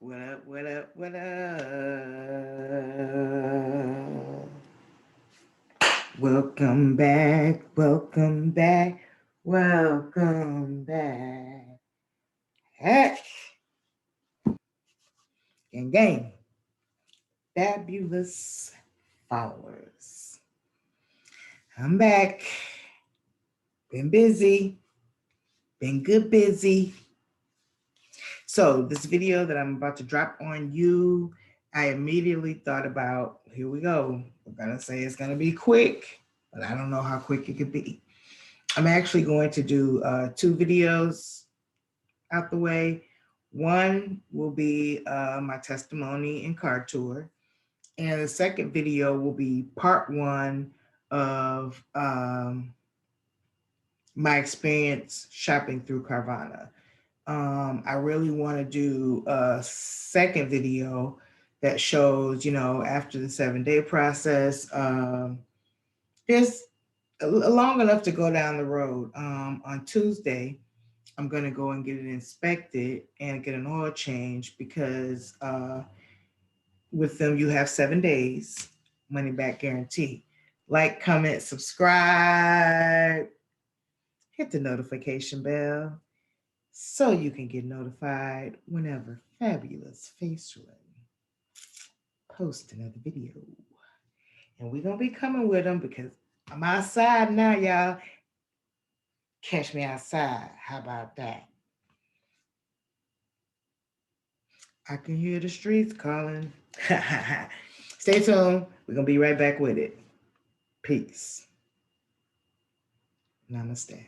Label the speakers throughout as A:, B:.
A: What up, what up, what up? Welcome back, welcome back, welcome back. Heck, gang, fabulous followers. I'm back. Been busy, been good busy. So this video that I'm about to drop on you, I immediately thought about, here we go. We're gonna say it's gonna be quick, but I don't know how quick it could be. I'm actually going to do two videos out the way. One will be my testimony and car tour. And the second video will be part one of my experience shopping through Carvana. I really want to do a second video that shows, after the 7-day process, just long enough to go down the road. On Tuesday, I'm going to go and get it inspected and get an oil change because with them, you have 7 days money back guarantee. Like, comment, subscribe, hit the notification bell so you can get notified whenever Fabulous Face Run post another video. And we're going to be coming with them because I'm outside now, y'all. Catch me outside. How about that? I can hear the streets calling. Stay tuned. We're going to be right back with it. Peace. Namaste.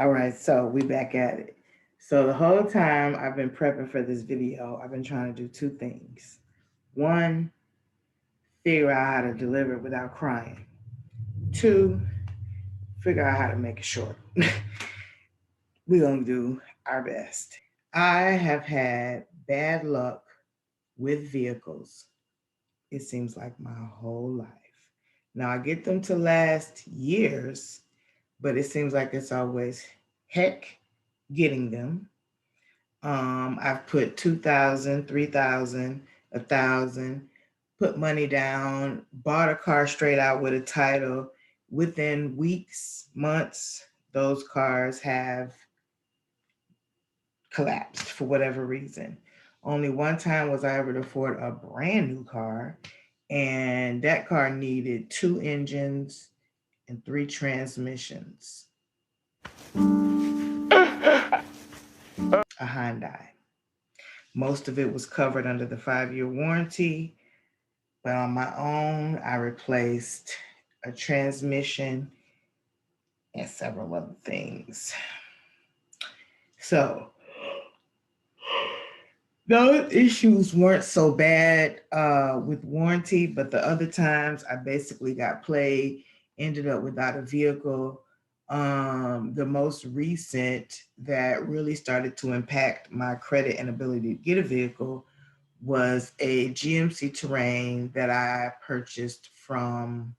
A: All right, so we back at it. So the whole time I've been prepping for this video, I've been trying to do two things. One, figure out how to deliver it without crying. Two, figure out how to make it short. We're going to do our best. I have had bad luck with vehicles, it seems like my whole life. Now I get them to last years, but it seems like it's always heck getting them. I've put 2,000, 3,000, 1,000, put money down, bought a car straight out with a title. Within weeks, months, those cars have collapsed for whatever reason. Only one time was I able to afford a brand new car, and that car needed 2 engines and 3 transmissions. A Hyundai. Most of it was covered under the 5-year warranty, but on my own, I replaced a transmission and several other things. So those issues weren't so bad with warranty, but the other times I basically got played, ended up without a vehicle. The most recent that really started to impact my credit and ability to get a vehicle was a GMC Terrain that I purchased from.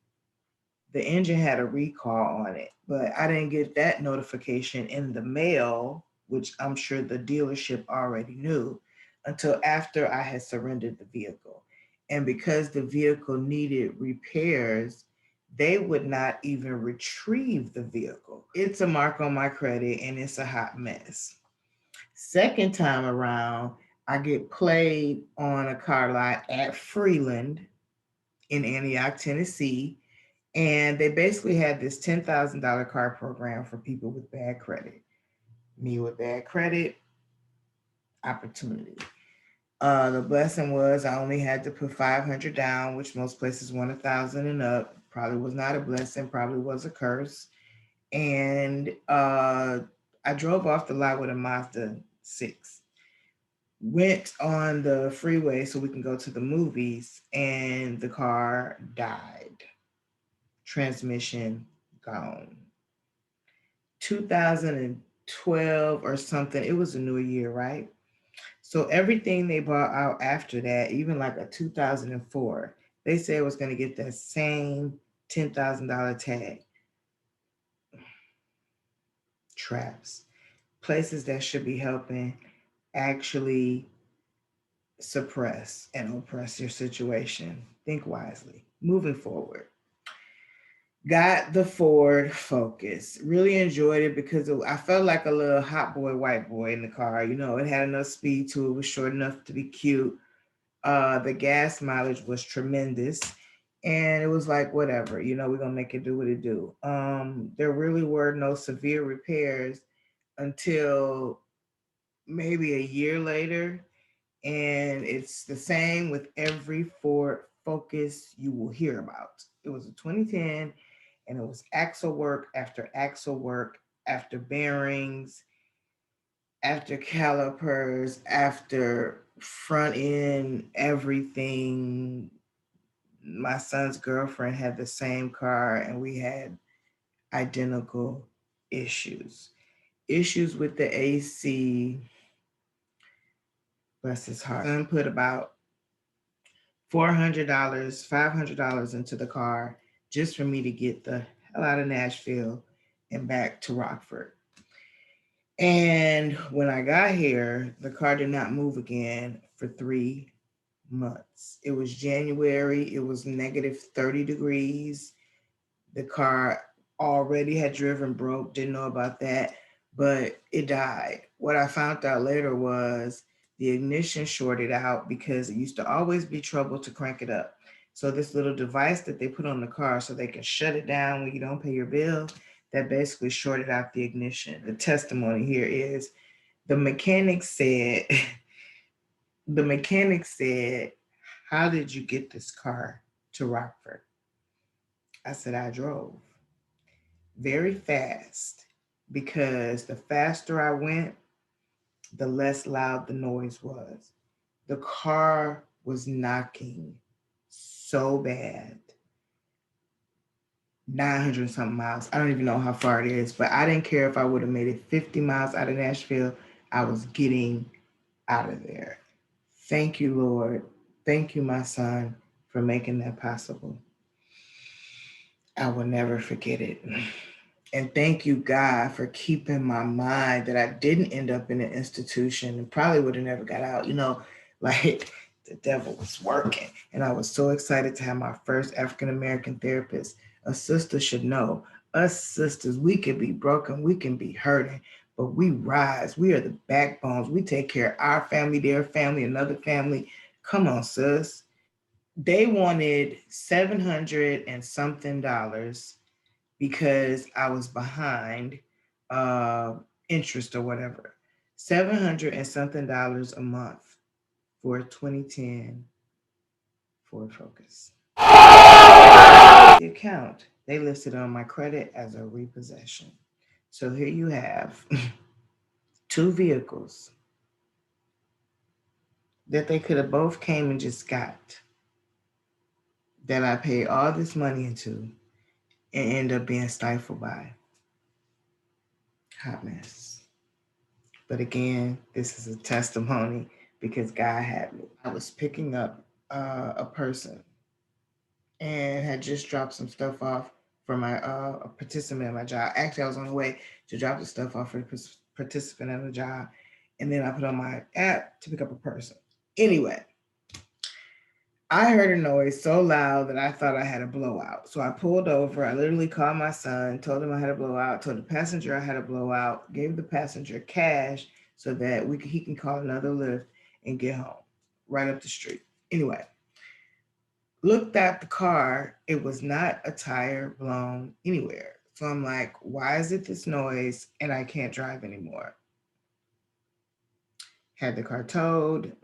A: The engine had a recall on it, but I didn't get that notification in the mail, which I'm sure the dealership already knew, until after I had surrendered the vehicle. And because the vehicle needed repairs, they would not even retrieve the vehicle. It's a mark on my credit and it's a hot mess. Second time around, I get played on a car lot at Freeland in Antioch, Tennessee. And they basically had this $10,000 car program for people with bad credit. Me with bad credit, opportunity. The blessing was I only had to put 500 down, which most places want 1,000 and up. Probably was not a blessing, probably was a curse. And I drove off the lot with a Mazda 6. Went on the freeway so we can go to the movies, and the car died. Transmission gone. 2012 or something, it was a new year, right? So everything they bought out after that, even like a 2004, they said it was going to get that same $10,000 tag. traps. Places that should be helping actually suppress and oppress your situation. Think wisely. Moving forward. Got the Ford Focus. Really enjoyed it because I felt like a little hot boy, white boy in the car. You know, it had enough speed to it, was short enough to be cute. The gas mileage was tremendous. And it was like, whatever, you know, we're gonna make it do what it do. There really were no severe repairs until maybe a year later. And it's the same with every Ford Focus you will hear about. It was a 2010, and it was axle work after bearings, after calipers, after front end, everything. My son's girlfriend had the same car, and we had identical issues. Issues with the AC, bless his heart. My son put about $400, $500 into the car just for me to get the hell out of Nashville and back to Rockford. And when I got here, the car did not move again for 3 months. It was January, it was negative 30 degrees. The car already had driven broke, didn't know about that, but it died. What I found out later was the ignition shorted out because it used to always be trouble to crank it up. So this little device that they put on the car so they can shut it down when you don't pay your bill, that basically shorted out the ignition. The testimony here is the mechanic said, the mechanic said, "How did you get this car to Rockford?" I said, "I drove very fast because the faster I went, the less loud the noise was. The car was knocking so bad, 900 something miles. I don't even know how far it is, but I didn't care if I would have made it 50 miles out of Nashville. I was getting out of there. Thank you, Lord. Thank you, my son, for making that possible. I will never forget it. And thank you, God, for keeping my mind that I didn't end up in an institution and probably would have never got out. You know, like the devil was working. And I was so excited to have my first African American therapist. A sister should know, us sisters, we can be broken, we can be hurting, but we rise. We are the backbones. We take care of our family, their family, another family. Come on, sis. They wanted 700 and something dollars because I was behind uh, interest or whatever. 700 and something dollars a month for a 2010 Ford Focus. The account, they listed on my credit as a repossession. So here you have two vehicles that they could have both came and just got, that I paid all this money into and end up being stifled by. Hot mess. But again, this is a testimony because God had me. I was picking up a person and had just dropped some stuff off for my participant at my job. Actually, I was on the way to drop the stuff off for the participant at the job. And then I put on my app to pick up a person. Anyway, I heard a noise so loud that I thought I had a blowout. So I pulled over. I literally called my son, told him I had a blowout, told the passenger I had a blowout, gave the passenger cash so that he can call another Lyft and get home right up the street. Anyway, looked at the car. It was not a tire blown anywhere. So I'm like, why is it this noise and I can't drive anymore? Had the car towed.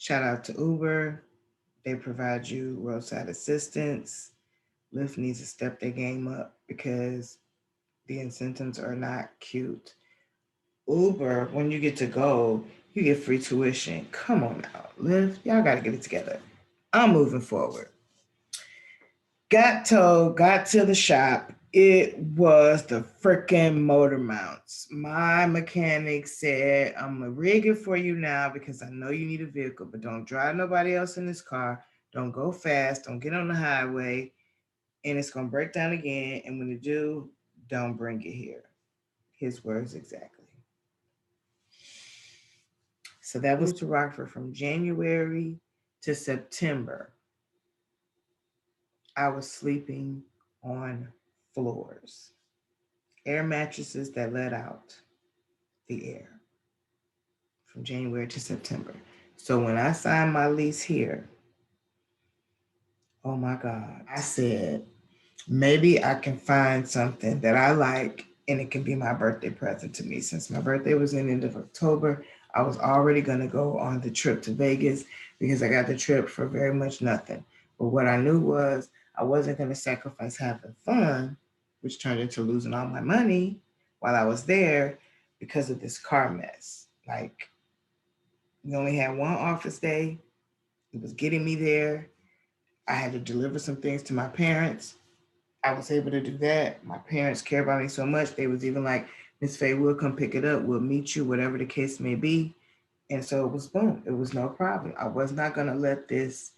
A: Shout out to Uber. They provide you roadside assistance. Lyft needs to step their game up because the incentives are not cute. Uber, when you get to go, you get free tuition. Come on now, Lyft, y'all got to get it together. I'm moving forward. Got towed, got to the shop. It was the freaking motor mounts. My mechanic said, "I'm gonna rig it for you now because I know you need a vehicle, but don't drive nobody else in this car. Don't go fast. Don't get on the highway. And it's gonna break down again. And when you do, don't bring it here." his words exactly. So that was to Rockford from January to September. I was sleeping on floors, air mattresses that let out the air from January to September. So when I signed my lease here, oh my God, I said, maybe I can find something that I like and it can be my birthday present to me. Since my birthday was in the end of October, I was already going to go on the trip to Vegas because I got the trip for very much nothing. But what I knew was I wasn't going to sacrifice having fun, which turned into losing all my money while I was there because of this car mess. Like, we only had one office day. It was getting me there. I had to deliver some things to my parents. I was able to do that. My parents care about me so much. They was even like, Miss Faye, we'll come pick it up. We'll meet you, whatever the case may be. And so it was boom. It was no problem. I was not going to let this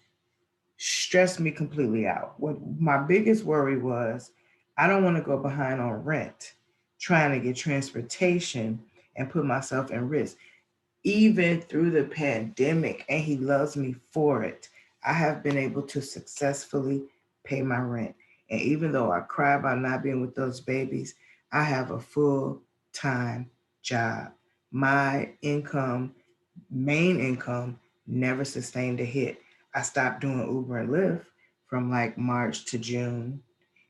A: stress me completely out. What my biggest worry was, I don't want to go behind on rent, trying to get transportation and put myself in risk. Even through the pandemic, and he loves me for it, I have been able to successfully pay my rent. And even though I cry about not being with those babies, I have a full-time job. My income, main income, never sustained a hit. I stopped doing Uber and Lyft from like March to June,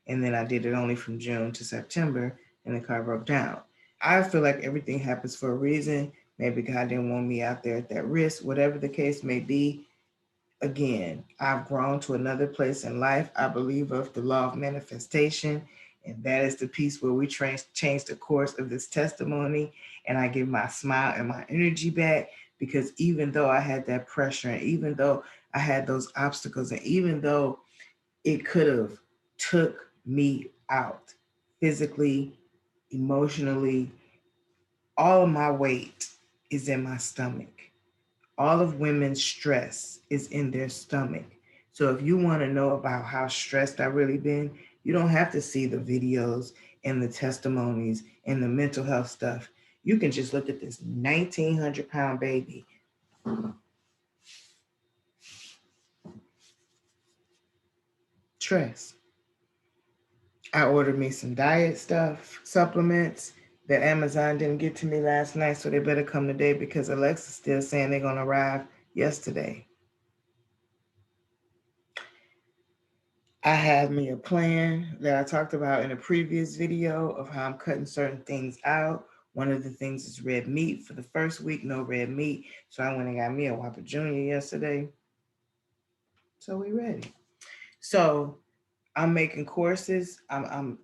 A: and then I did it only from June to September, and the car broke down. I feel like everything happens for a reason. Maybe God didn't want me out there at that risk, whatever the case may be. Again, I've grown to another place in life. I believe of the law of manifestation, and that is the piece where we change the course of this testimony, and I give my smile and my energy back, because even though I had that pressure, and even though I had those obstacles, and even though it could have took me out physically, emotionally, all of my weight is in my stomach. All of women's stress is in their stomach. So if you want to know about how stressed I really been, you don't have to see the videos and the testimonies and the mental health stuff. You can just look at this 1,900-pound baby. Stress. I ordered me some diet stuff, supplements that Amazon didn't get to me last night, so they better come today because Alexa's still saying they're going to arrive yesterday. I have me a plan that I talked about in a previous video of how I'm cutting certain things out. One of the things is red meat. For the first week, no red meat. So I went and got me a Whopper Jr. yesterday. So we ready. So I'm making courses. I'm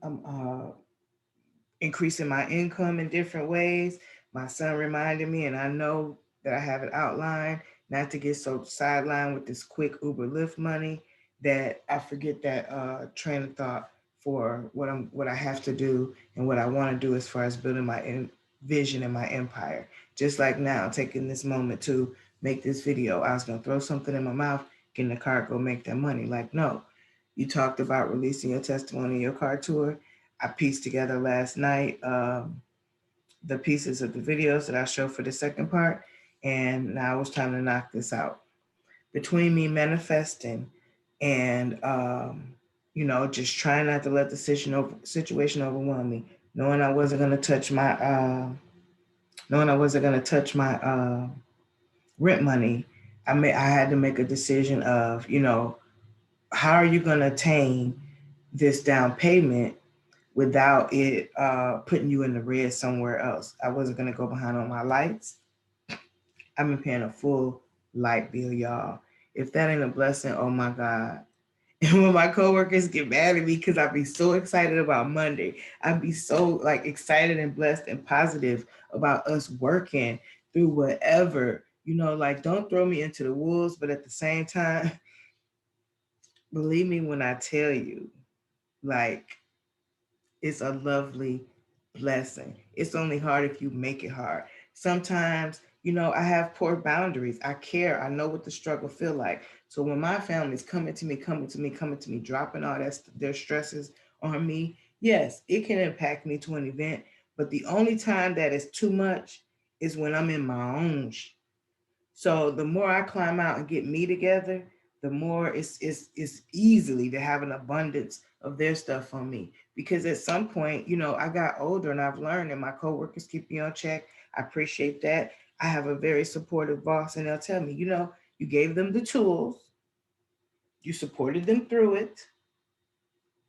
A: increasing my income in different ways. My son reminded me, and I know that I have it outlined, not to get so sidelined with this quick Uber Lyft money that I forget that train of thought for what I have to do and what I want to do as far as building my vision and my empire. Just like now, taking this moment to make this video, I was gonna throw something in my mouth, get in the car, go make that money. Like, no, you talked about releasing your testimony, your car tour. I pieced together last night the pieces of the videos that I showed for the second part, and now it's time to knock this out. Between me manifesting and just trying not to let the situation overwhelm me, knowing I wasn't gonna touch my rent money, I had to make a decision of, how are you gonna attain this down payment without it putting you in the red somewhere else. I wasn't gonna go behind on my lights. I've been paying a full light bill, y'all. If that ain't a blessing, oh my God. And when my coworkers get mad at me because I'd be so excited about Monday, I'd be so like excited and blessed and positive about us working through whatever, like don't throw me into the wolves, but at the same time, believe me when I tell you, like it's a lovely blessing. It's only hard if you make it hard. Sometimes, I have poor boundaries. I care. I know what the struggle feel like. So when my family's coming to me, dropping all their stresses on me, yes, it can impact me to an event. But the only time that is too much is when I'm in my own. So the more I climb out and get me together, the more it's easily to have an abundance of their stuff on me. Because at some point, you know, I got older and I've learned, and my coworkers keep me on check. I appreciate that. I have a very supportive boss, and they'll tell me, you know, you gave them the tools, you supported them through it,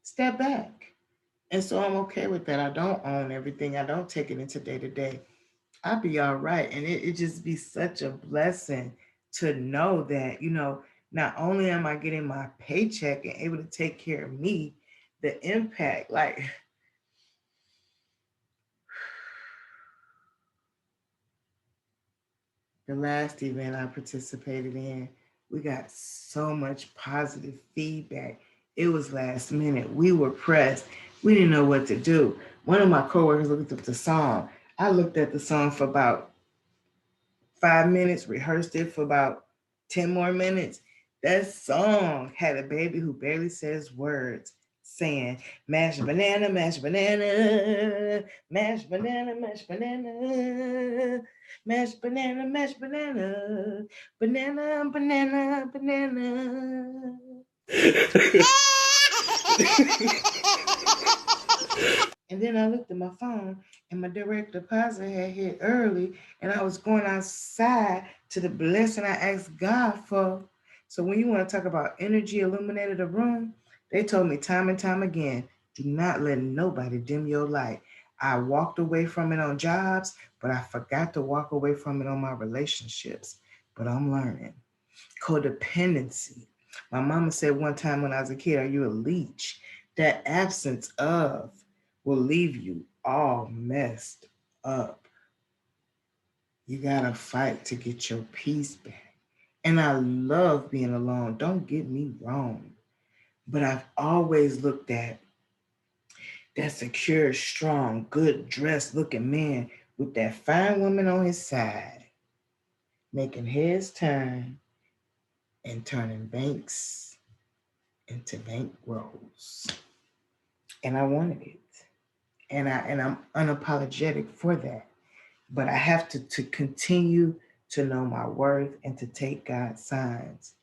A: step back. And so I'm okay with that. I don't own everything. I don't take it into day to day. I'll be all right. And it just be such a blessing to know that, you know, not only am I getting my paycheck and able to take care of me, the impact, like the last event I participated in, we got so much positive feedback. It was last minute. We were pressed. We didn't know what to do. One of my coworkers looked up the song. I looked at the song for about 5 minutes, rehearsed it for about 10 more minutes. That song had a baby who barely says words saying, mashed banana, mashed banana, mashed banana, mashed banana, mashed banana, mashed banana, banana, banana, banana. And then I looked at my phone and my direct deposit had hit early, and I was going outside to the blessing I asked God for. So when you want to talk about energy illuminated a room, they told me time and time again, do not let nobody dim your light. I walked away from it on jobs, but I forgot to walk away from it on my relationships. But I'm learning. Codependency. My mama said one time when I was a kid, are you a leech? That absence of will leave you all messed up. You gotta fight to get your peace back. And I love being alone, don't get me wrong. But I've always looked at that secure, strong, good dressed looking man with that fine woman on his side, making heads turn and turning banks into bank rolls. And I wanted it. And I'm unapologetic for that. But I have to continue to know my worth and to take God's signs.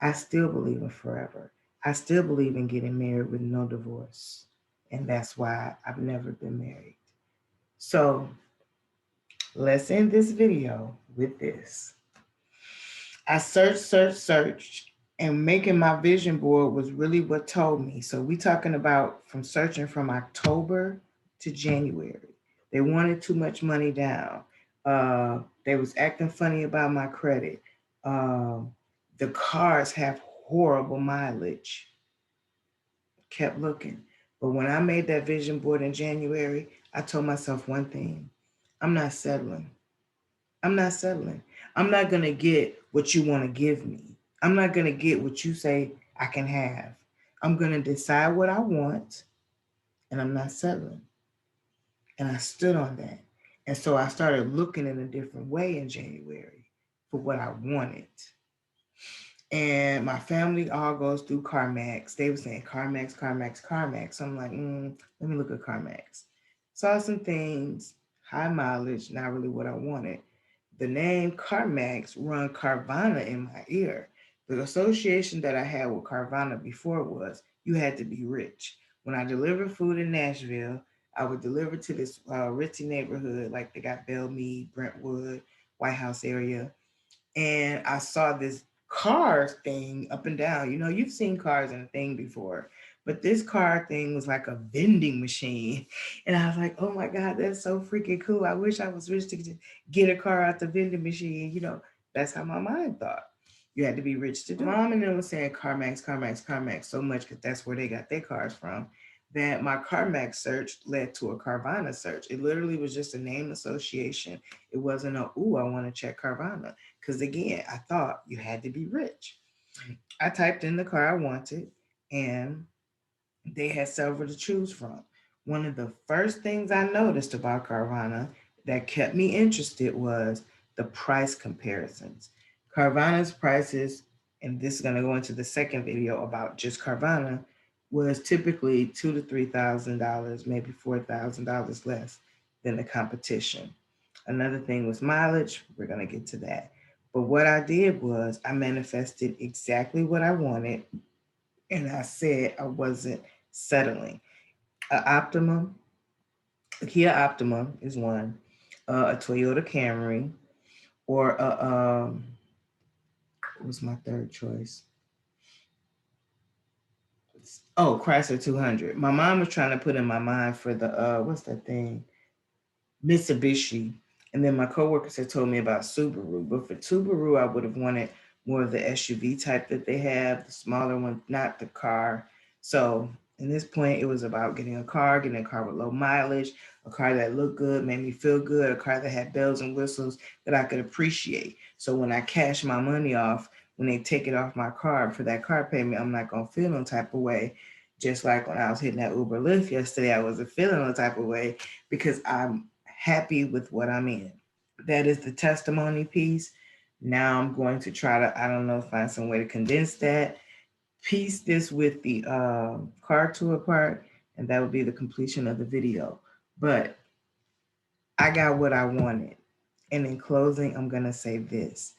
A: I still believe in forever. I still believe in getting married with no divorce. And that's why I've never been married. So let's end this video with this. I searched, and making my vision board was really what told me. So we talking about from searching from October to January. They wanted too much money down. They was acting funny about my credit. The cars have horrible mileage. Kept looking. But when I made that vision board in January, I told myself one thing. I'm not settling. I'm not settling. I'm not going to get what you want to give me. I'm not going to get what you say I can have. I'm going to decide what I want, and I'm not settling. And I stood on that. And so I started looking in a different way in January for what I wanted. And my family all goes through CarMax. They were saying CarMax, CarMax, CarMax. So I'm like, let me look at CarMax. Saw some things, high mileage, not really what I wanted. The name CarMax run Carvana in my ear. The association that I had with Carvana before was you had to be rich. When I delivered food in Nashville, I would deliver to this ritzy neighborhood, like they got Belmead, Brentwood, White House area. And I saw this car thing up and down. You know, you've seen cars in a thing before, but this car thing was like a vending machine. And I was like, oh my God, that's so freaking cool. I wish I was rich to get a car out the vending machine. You know, that's how my mind thought. You had to be rich to do it. Mom and them was saying CarMax, CarMax, CarMax so much because that's where they got their cars from. That my CarMax search led to a Carvana search. It literally was just a name association. It wasn't a, ooh, I want to check Carvana. Because again, I thought you had to be rich. I typed in the car I wanted, and they had several to choose from. One of the first things I noticed about Carvana that kept me interested was the price comparisons. Carvana's prices, and this is going to go into the second video about just Carvana, was typically $2,000 to $3,000, maybe $4,000 less than the competition. Another thing was mileage. We're going to get to that. But what I did was I manifested exactly what I wanted. And I said I wasn't settling. A Kia Optima is one, a Toyota Camry, or what was my third choice? Oh, Chrysler 200. My mom was trying to put in my mind for the what's that thing? Mitsubishi. And then my coworkers had told me about Subaru. But for Subaru, I would have wanted more of the SUV type that they have, the smaller one, not the car. So in this point, it was about getting a car with low mileage, a car that looked good, made me feel good, a car that had bells and whistles that I could appreciate. So when I cash my money off, when they take it off my card for that car payment, I'm not going to feel no type of way. Just like when I was hitting that Uber Lyft yesterday, I wasn't feeling no type of way because I'm happy with what I'm in. That is the testimony piece. Now I'm going to try to, I don't know, find some way to condense that, piece this with the car tour part, and that would be the completion of the video. But I got what I wanted. And in closing, I'm going to say this.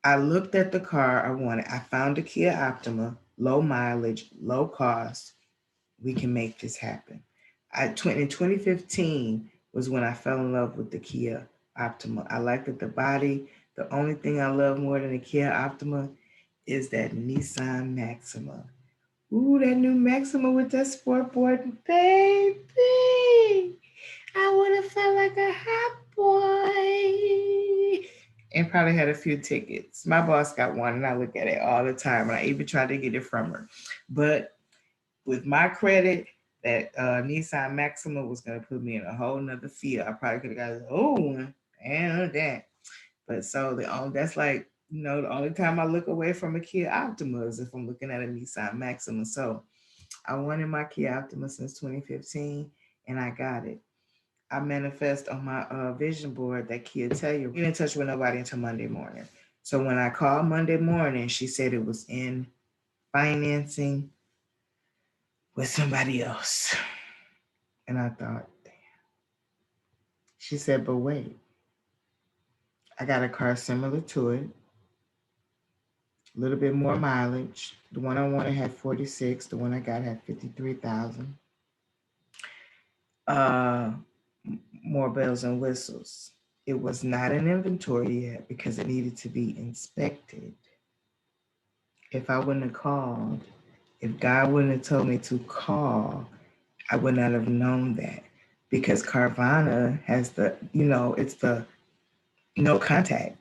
A: I looked at the car I wanted. I found a Kia Optima, low mileage, low cost. We can make this happen. In 2015 was when I fell in love with the Kia Optima. I liked it, the body. The only thing I love more than the Kia Optima is that Nissan Maxima. Ooh, that new Maxima with that sport board, baby. I would have felt like a hot boy. And probably had a few tickets. My boss got one and I look at it all the time. And I even tried to get it from her. But with my credit, that Nissan Maxima was going to put me in a whole nother field. I probably could have got the old one and that. But so that's like, the only time I look away from a Kia Optima is if I'm looking at a Nissan Maxima. So I wanted my Kia Optima since 2015 and I got it. I manifest on my vision board that Kia tell you, get in touch with nobody until Monday morning. So when I called Monday morning, she said it was in financing with somebody else. And I thought, damn. She said, but wait, I got a car similar to it, a little bit more mileage. The one I wanted had 46. The one I got had 53,000. Uh, more bells and whistles. It was not in inventory yet because it needed to be inspected. If I wouldn't have called, if God wouldn't have told me to call, I would not have known that because Carvana has it's the no contact.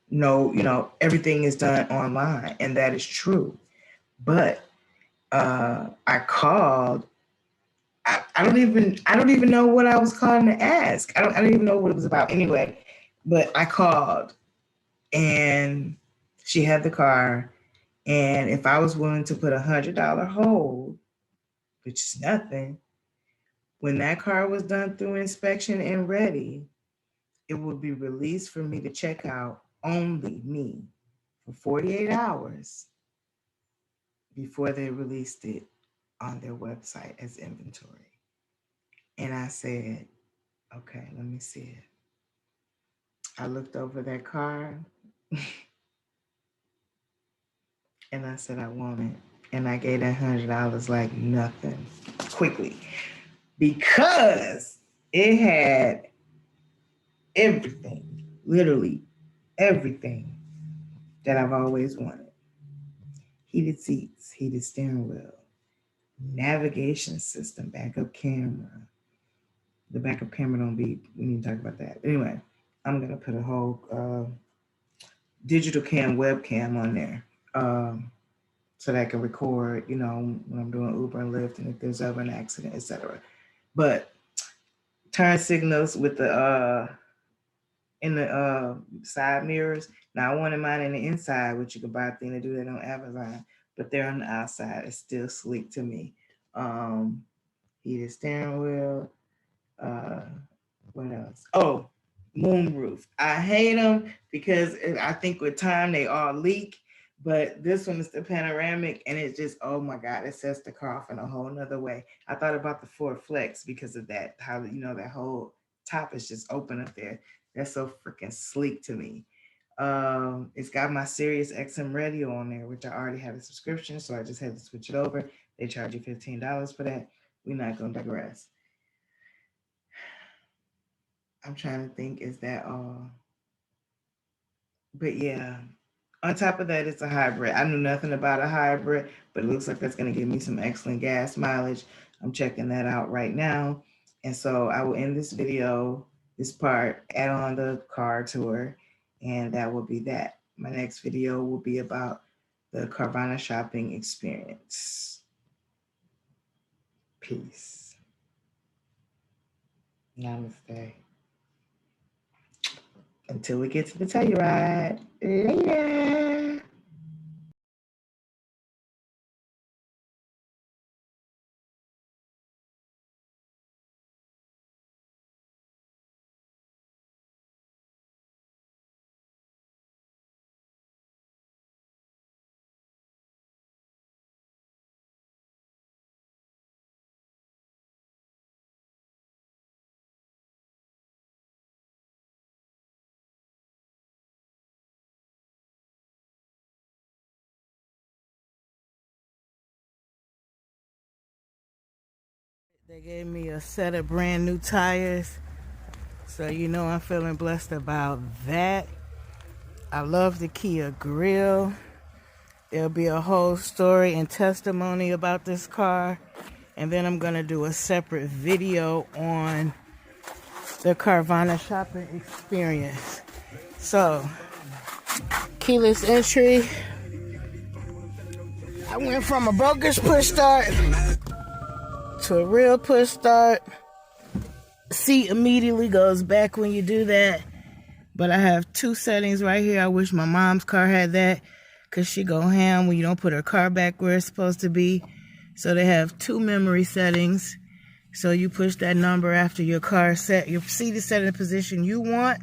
A: No, everything is done online, and that is true. But I called. I don't even know what I was calling to ask. I don't even know what it was about anyway. But I called, and she had the car, and if I was willing to put $100 hold, which is nothing, when that car was done through inspection and ready, it would be released for me to check out, only me, for 48 hours before they released it on their website as inventory. And I said, okay, let me see it. I looked over that car and I said, I want it. And I gave that $100 like nothing, quickly, because it had everything, literally everything that I've always wanted. Heated seats, heated steering wheel, navigation system, backup camera. The backup camera don't beep. We need to talk about that. Anyway, I'm gonna put a whole digital cam webcam on there, so that I can record, when I'm doing Uber and Lyft and if there's ever an accident, etc. But turn signals with the in the side mirrors. Now I wanted mine in the inside, which you could buy a thing to do that on Amazon, but they're on the outside. It's still sleek to me. Heated steering wheel. What else? Oh, moonroof. I hate them because I think with time they all leak. But this one is the panoramic, and it just, oh my God, it sets the car off in a whole nother way. I thought about the Ford Flex because of that, how that whole top is just open up there. That's so freaking sleek to me. It's got my Sirius XM radio on there, which I already had a subscription, so I just had to switch it over. They charge you $15 for that. We're not gonna digress. I'm trying to think, is that all? But yeah, on top of that, it's a hybrid. I knew nothing about a hybrid, but it looks like that's going to give me some excellent gas mileage. I'm checking that out right now. And so I will end this video, this part, add on the car tour, and that will be that. My next video will be about the Carvana shopping experience. Peace. Namaste. Until we get to the Telluride. Later. They gave me a set of brand new tires, so you know I'm feeling blessed about that. I love the Kia grill. There'll be a whole story and testimony about this car, and then I'm gonna do a separate video on the Carvana shopping experience. So, keyless entry. I went from a broker's push start to a real push start. Seat immediately goes back when you do that. But I have two settings right here. I wish my mom's car had that, because she go ham when you don't put her car back where it's supposed to be. So they have two memory settings. So you push that number after your car set, your seat is set in the position you want,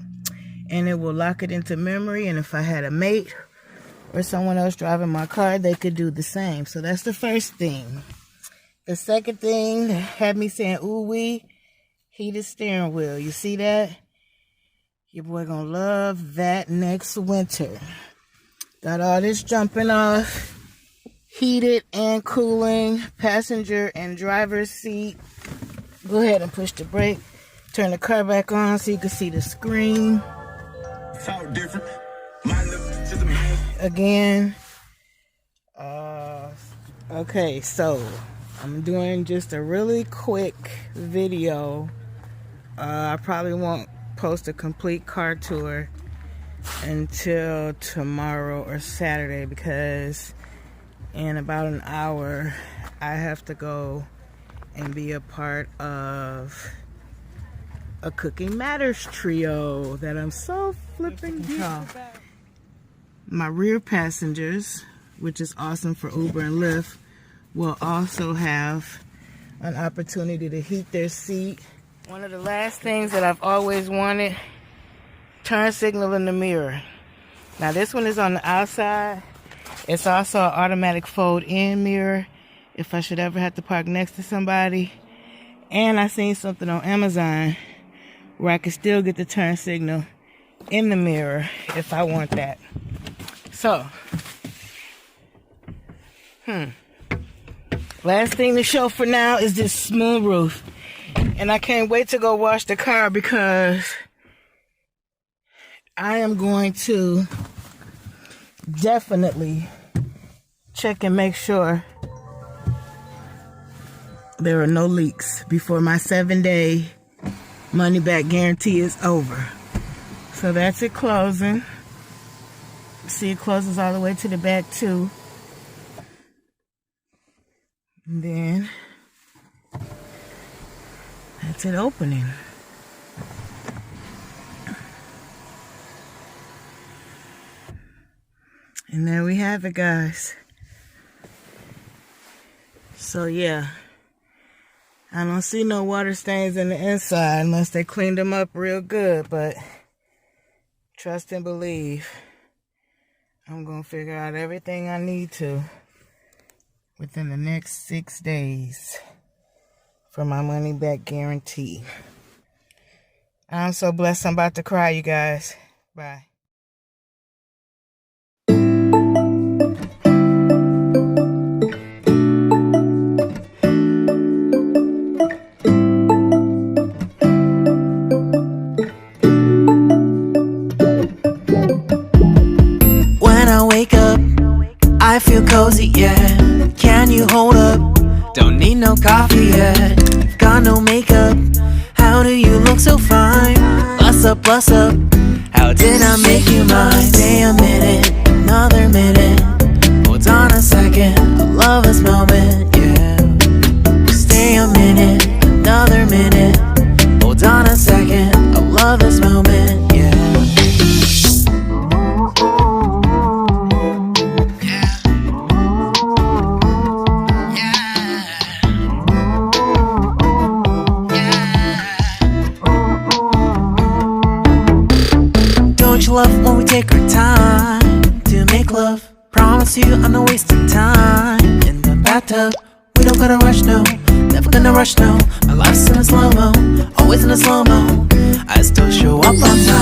A: and it will lock it into memory. And if I had a mate or someone else driving my car, they could do the same. So that's the first thing. The second thing had me saying, ooh wee, heated steering wheel. You see that? Your boy gonna love that next winter. Got all this jumping off, heated and cooling, passenger and driver's seat. Go ahead and push the brake. Turn the car back on so you can see the screen. Different. Again. Okay, so I'm doing just a really quick video. I probably won't post a complete car tour until tomorrow or Saturday, because in about an hour I have to go and be a part of a Cooking Matters trio that I'm so flipping geeked about. My rear passengers, which is awesome for Uber and Lyft, will also have an opportunity to heat their seat. One of the last things that I've always wanted, turn signal in the mirror. Now this one is on the outside. It's also an automatic fold-in mirror if I should ever have to park next to somebody. And I seen something on Amazon where I could still get the turn signal in the mirror if I want that. So, last thing to show for now is this smooth roof. And I can't wait to go wash the car, because I am going to definitely check and make sure there are no leaks before my 7-day money back guarantee is over. So that's it closing. See, it closes all the way to the back too. And then that's it opening. And there we have it, guys. So yeah, I don't see no water stains in the inside unless they cleaned them up real good, but trust and believe, I'm gonna figure out everything I need to within the next 6 days for my money back guarantee. I'm so blessed. I'm about to cry, you guys. Bye.
B: When I wake up, I feel cozy, yeah. Can you hold up? Don't need no coffee yet. Got no makeup. How do you look so fine? Bust up, bust up. How did I make you mine? Stay a minute, another minute. Hold on a second, I love this moment, yeah. Stay a minute, another minute. Hold on a second, I love this moment, yeah. Don't you love when we take our time to make love? Promise you I'm not wasting time in the bathtub. We don't gotta rush, no. Never gonna rush, no. My life's in a slow-mo, always in a slow-mo. I still show up on time.